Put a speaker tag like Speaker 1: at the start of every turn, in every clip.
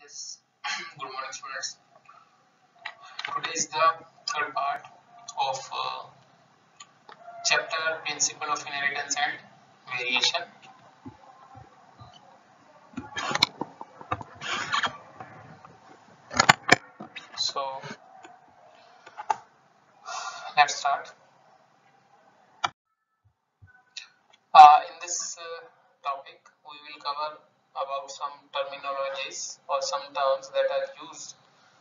Speaker 1: Yes, good morning, students. Today is the third part of chapter Principle of Inheritance and Variation. So, let's start. In this topic, we will cover about some terminologies or some terms that are used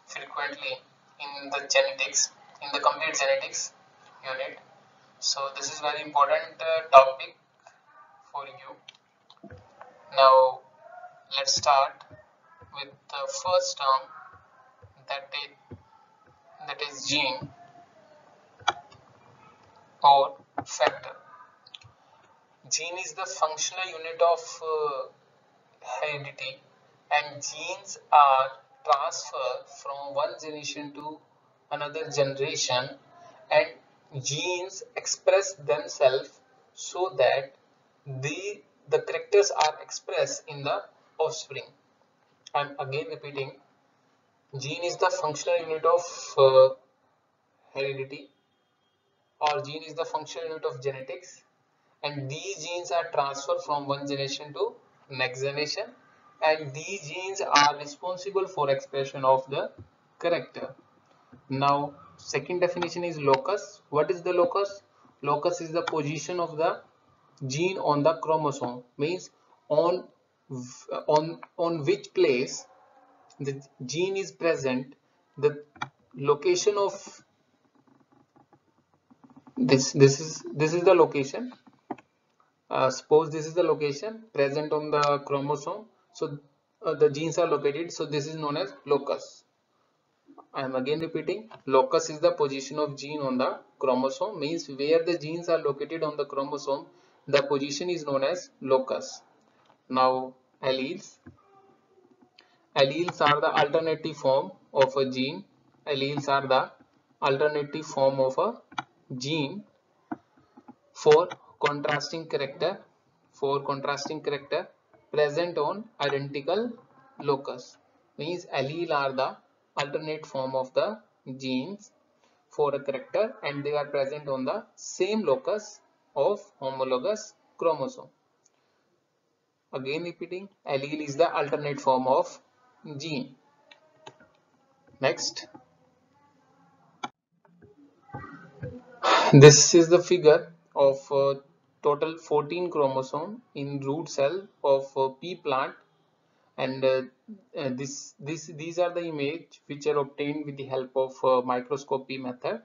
Speaker 1: frequently in the genetics, in the complete genetics unit. So, this is very important topic for you. Now, let's start with the first term that is gene or factor. Gene is the functional unit of heredity, and genes are transferred from one generation to another generation, and genes express themselves so that the characters are expressed in the offspring. I'm again repeating, gene is the functional unit of heredity, or gene is the functional unit of genetics, and these genes are transferred from one generation to next generation, and these genes are responsible for expression of the character. Now, second definition is locus. What is the locus? Locus is the position of the gene on the chromosome, means on which place the gene is present. The location of this is the location. Suppose this is the location present on the chromosome, so the genes are located, so this is known as locus. I am again repeating, locus is the position of gene on the chromosome, means where the genes are located on the chromosome, the position is known as locus. Now, alleles. Alleles are the alternative form of a gene. Alleles are the alternative form of a gene for contrasting character present on identical locus, means allele are the alternate form of the genes for a character, and they are present on the same locus of homologous chromosome. Again repeating, allele is the alternate form of gene. Next, this is the figure of total 14 chromosome in root cell of pea plant, and these are the image which are obtained with the help of microscopy method.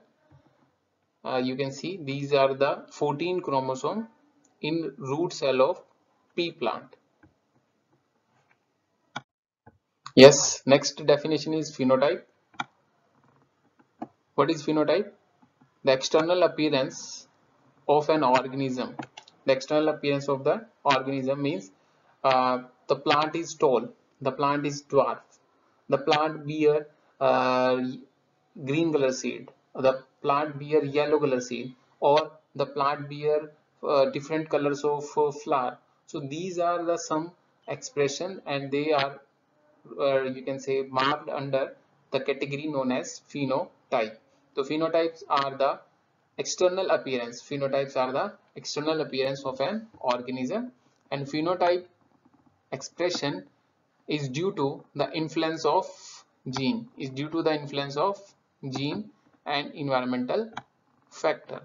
Speaker 1: You can see these are the 14 chromosome in root cell of pea plant. Yes, next definition is phenotype. What is phenotype? The external appearance of an organism. The external appearance of the organism means the plant is tall, the plant is dwarf, the plant bear green color seed, the plant bear yellow color seed, or the plant bear different colors of flower. So these are the some expression, and they are you can say marked under the category known as phenotype. So phenotypes are the external appearance. Phenotypes are the external appearance of an organism, and phenotype expression is due to the influence of gene and environmental factor.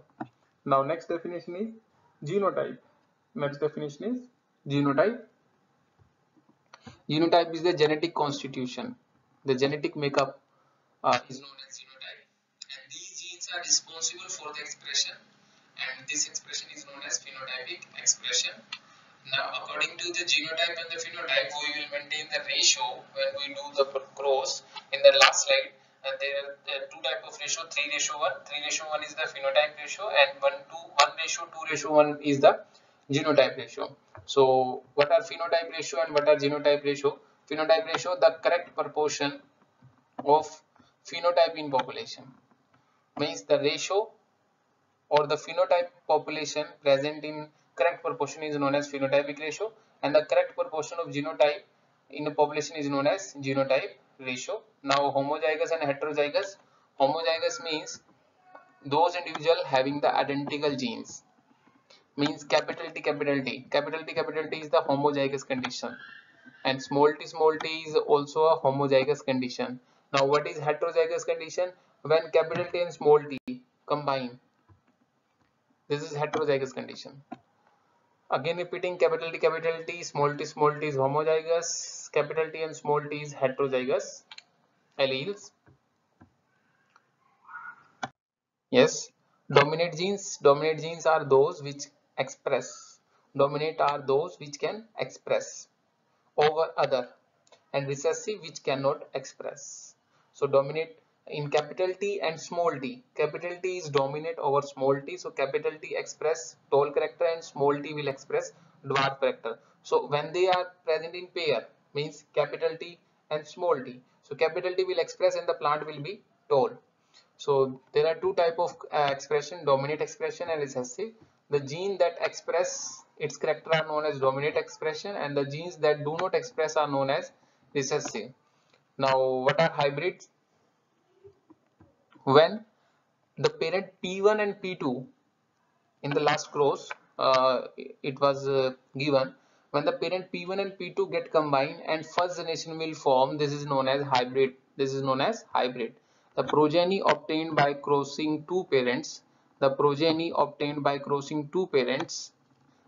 Speaker 1: Now, next definition is genotype. Next definition is genotype. Genotype is the genetic constitution. The genetic makeup is known as genotype, and these genes are responsible for the expression, and this expression is known as phenotypic expression. Now, according to the genotype and the phenotype, we will maintain the ratio when we do the cross in the last slide. And there are two type of ratio: 3:1. 3:1 is the phenotype ratio, and 1:2:1 is the genotype ratio. So, what are phenotype ratio and what are genotype ratio? Phenotype ratio, the correct proportion of phenotype in population, means the ratio or the phenotype population present in correct proportion is known as phenotypic ratio, and the correct proportion of genotype in a population is known as genotype ratio. Now homozygous and heterozygous. Homozygous means those individual having the identical genes, means capital T capital T. Capital T capital T is the homozygous condition, and small t is also a homozygous condition. Now what is heterozygous condition? When capital T and small t combine, this is heterozygous condition. Again repeating, capital T, small t is homozygous, capital T and small t is heterozygous alleles. Yes, dominant genes are those which express, dominate are those which can express over other, and recessive which cannot express. So dominate in capital T and small t. Capital T is dominate over small t, so capital T express tall character and small t will express dwarf character. So when they are present in pair, means capital T and small t, so capital T will express and the plant will be tall. So there are two type of expression, dominant expression and recessive. The gene that express its character are known as dominant expression, and the genes that do not express are known as recessive. Now what are hybrids? When the parent P1 and P2 in the last clause it was given, when the parent P1 and P2 get combined and first generation will form, this is known as hybrid. This is known as hybrid. The progeny obtained by crossing two parents, the progeny obtained by crossing two parents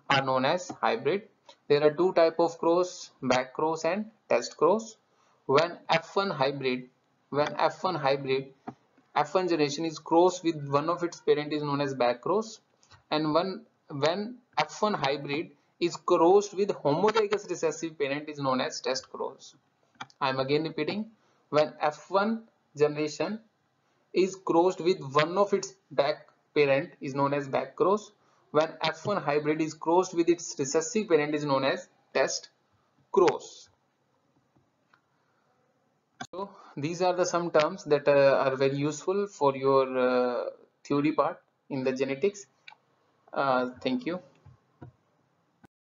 Speaker 1: are known as hybrid. There are two type of cross, back cross and test cross. When F1 hybrid, when F1 hybrid, F1 generation is crossed with one of its parent is known as back cross, and when F1 hybrid is crossed with homozygous recessive parent is known as test cross. I am again repeating, when F1 generation is crossed with one of its back parent is known as back cross. When F1 hybrid is crossed with its recessive parent is known as test cross. So these are the some terms that are very useful for your theory part in the genetics. Thank you.